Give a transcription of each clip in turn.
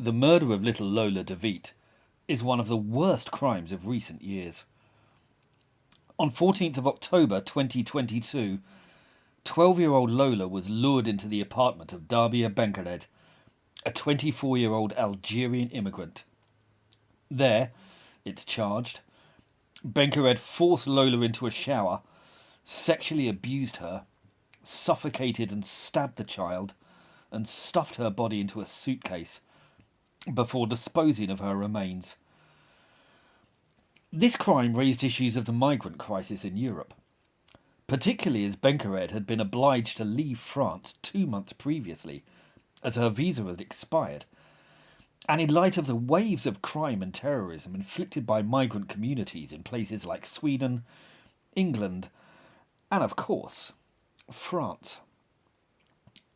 The murder of little Lola Daviet is one of the worst crimes of recent years. On 14th of October 2022, 12-year-old Lola was lured into the apartment of Daviet, a 24-year-old Algerian immigrant. There, it's charged, Benkared forced Lola into a shower, sexually abused her, suffocated and stabbed the child, and stuffed her body into a suitcase before disposing of her remains. This crime raised issues of the migrant crisis in Europe, particularly as Benkared had been obliged to leave France 2 months previously, as her visa had expired, and in light of the waves of crime and terrorism inflicted by migrant communities in places like Sweden, England, and of course, France.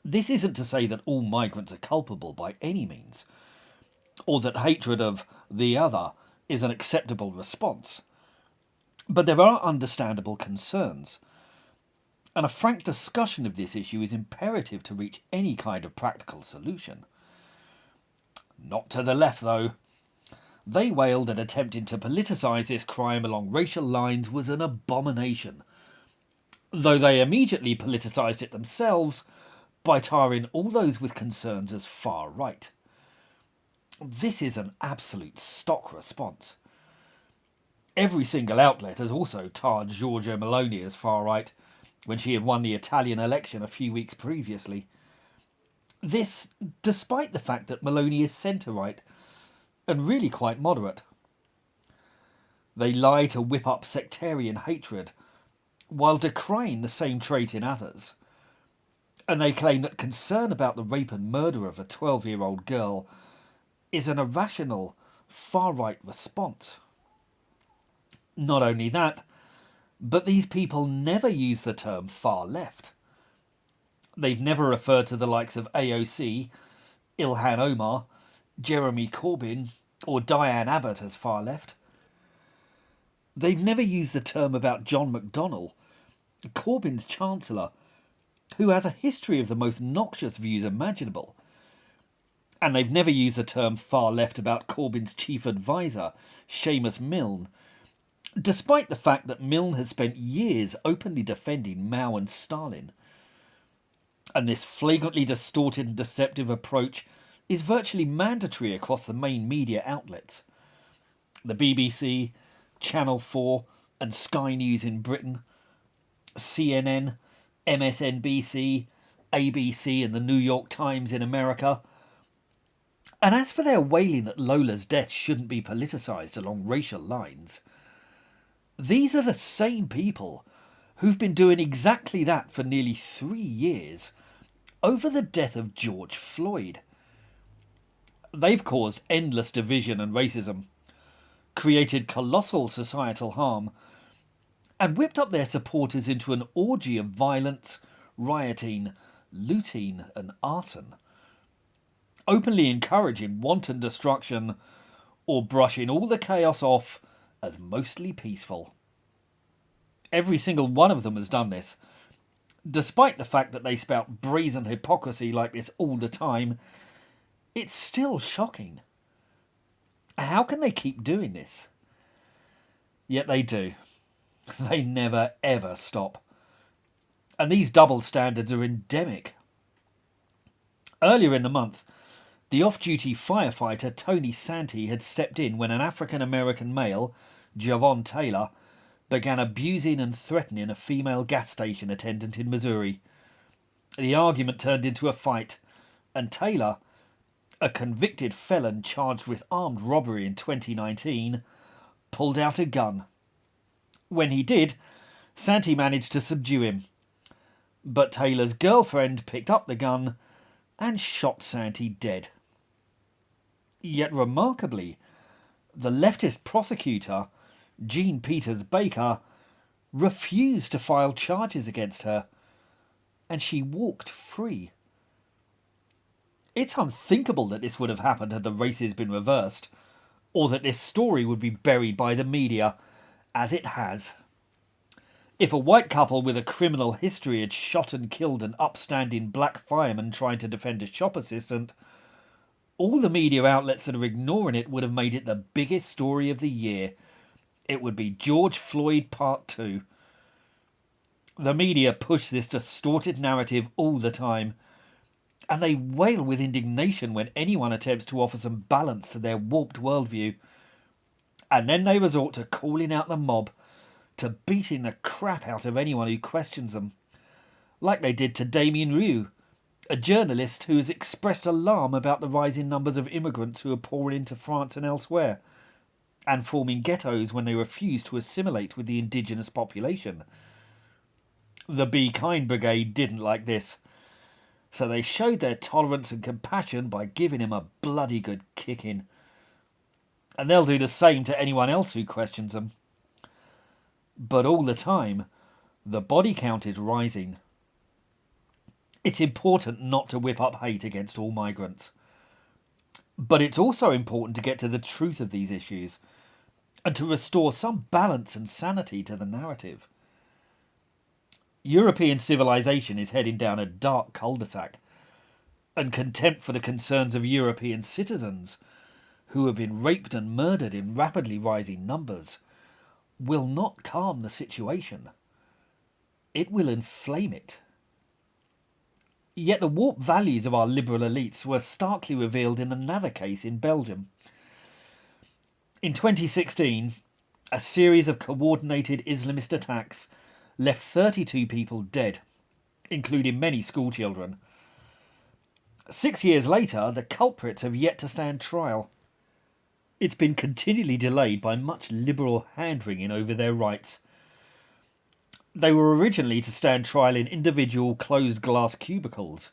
This isn't to say that all migrants are culpable by any means, or that hatred of the other is an acceptable response. But there are understandable concerns, and a frank discussion of this issue is imperative to reach any kind of practical solution. Not to the left, though. They wailed that attempting to politicise this crime along racial lines was an abomination, though they immediately politicised it themselves by tarring all those with concerns as far right. This is an absolute stock response. Every single outlet has also tarred Giorgia Meloni as far right when she had won the Italian election a few weeks previously. This, despite the fact that Meloni is centre-right and really quite moderate. They lie to whip up sectarian hatred while decrying the same trait in others. And they claim that concern about the rape and murder of a 12-year-old girl is an irrational, far-right response. Not only that, but these people never use the term far left. They've never referred to the likes of AOC, Ilhan Omar, Jeremy Corbyn, or Diane Abbott as far left. They've never used the term about John McDonnell, Corbyn's Chancellor, who has a history of the most noxious views imaginable. And they've never used the term far left about Corbyn's chief advisor, Seamus Milne, despite the fact that Milne has spent years openly defending Mao and Stalin. And this flagrantly distorted and deceptive approach is virtually mandatory across the main media outlets. The BBC, Channel 4 and Sky News in Britain, CNN, MSNBC, ABC and the New York Times in America. And as for their wailing that Lola's death shouldn't be politicised along racial lines, these are the same people who've been doing exactly that for nearly 3 years over the death of George Floyd. They've caused endless division and racism, created colossal societal harm, and whipped up their supporters into an orgy of violence, rioting, looting and arson, openly encouraging wanton destruction or brushing all the chaos off as mostly peaceful. Every single one of them has done this, despite the fact that they spout brazen hypocrisy like this all the time. It's still shocking. How can they keep doing this? Yet they do. They never ever stop. And these double standards are endemic. Earlier in the month, the off-duty firefighter Tony Santee had stepped in when an African-American male, Javon Taylor, began abusing and threatening a female gas station attendant in Missouri. The argument turned into a fight, and Taylor, a convicted felon charged with armed robbery in 2019, pulled out a gun. When he did, Santee managed to subdue him. But Taylor's girlfriend picked up the gun and shot Santee dead. Yet remarkably, the leftist prosecutor, Jean Peters Baker, refused to file charges against her, and she walked free. It's unthinkable that this would have happened had the races been reversed, or that this story would be buried by the media, as it has. If a white couple with a criminal history had shot and killed an upstanding black fireman trying to defend a shop assistant, All the media outlets that are ignoring it would have made it the biggest story of the year. It would be George Floyd Part 2. The media push this distorted narrative all the time, and they wail with indignation when anyone attempts to offer some balance to their warped worldview. And then they resort to calling out the mob, to beating the crap out of anyone who questions them, like they did to Damien Rue, a journalist who has expressed alarm about the rising numbers of immigrants who are pouring into France and elsewhere, and forming ghettos when they refuse to assimilate with the indigenous population. The Be Kind Brigade didn't like this, so they showed their tolerance and compassion by giving him a bloody good kicking. And they'll do the same to anyone else who questions them. But all the time, the body count is rising. It's important not to whip up hate against all migrants. But it's also important to get to the truth of these issues and to restore some balance and sanity to the narrative. European civilization is heading down a dark cul-de-sac, and contempt for the concerns of European citizens who have been raped and murdered in rapidly rising numbers will not calm the situation. It will inflame it. Yet the warped values of our liberal elites were starkly revealed in another case in Belgium. In 2016, a series of coordinated Islamist attacks left 32 people dead, including many schoolchildren. 6 years later, the culprits have yet to stand trial. It's been continually delayed by much liberal hand-wringing over their rights. They were originally to stand trial in individual closed glass cubicles,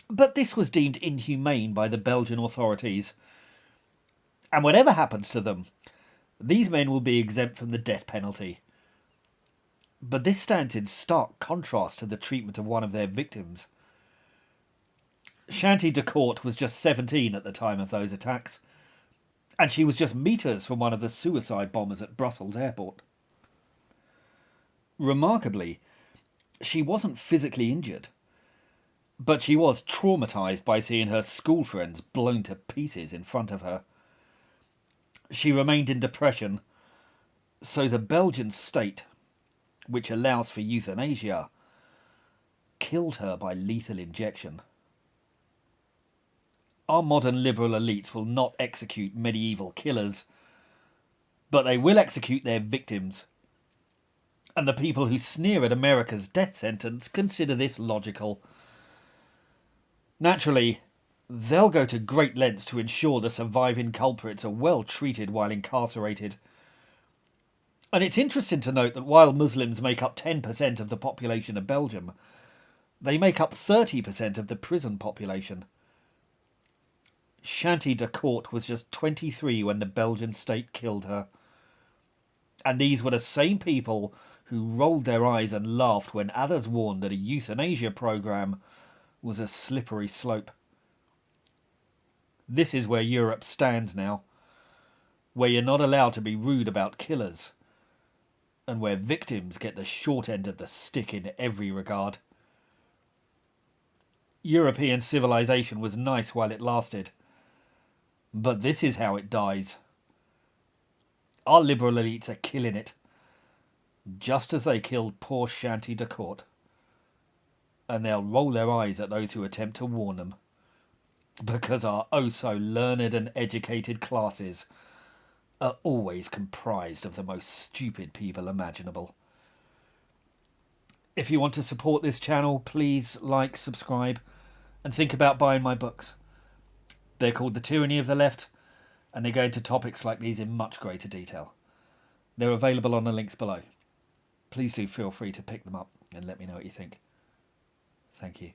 but this was deemed inhumane by the Belgian authorities. And whatever happens to them, these men will be exempt from the death penalty. But this stands in stark contrast to the treatment of one of their victims. Shanti Decourt was just 17 at the time of those attacks, and she was just metres from one of the suicide bombers at Brussels airport. Remarkably, she wasn't physically injured, but she was traumatised by seeing her school friends blown to pieces in front of her. She remained in depression, so the Belgian state, which allows for euthanasia, killed her by lethal injection. Our modern liberal elites will not execute medieval killers, but they will execute their victims. And the people who sneer at America's death sentence consider this logical. Naturally, they'll go to great lengths to ensure the surviving culprits are well treated while incarcerated. And it's interesting to note that while Muslims make up 10% of the population of Belgium, they make up 30% of the prison population. Shanti Decourt was just 23 when the Belgian state killed her. And these were the same people who rolled their eyes and laughed when others warned that a euthanasia program was a slippery slope. This is where Europe stands now, where you're not allowed to be rude about killers, and where victims get the short end of the stick in every regard. European civilization was nice while it lasted, but this is how it dies. Our liberal elites are killing it, just as they killed poor Shanti Decourt. And they'll roll their eyes at those who attempt to warn them, because our oh-so-learned and educated classes are always comprised of the most stupid people imaginable. If you want to support this channel, please like, subscribe, and think about buying my books. They're called The Tyranny of the Left, and they go into topics like these in much greater detail. They're available on the links below. Please do feel free to pick them up and let me know what you think. Thank you.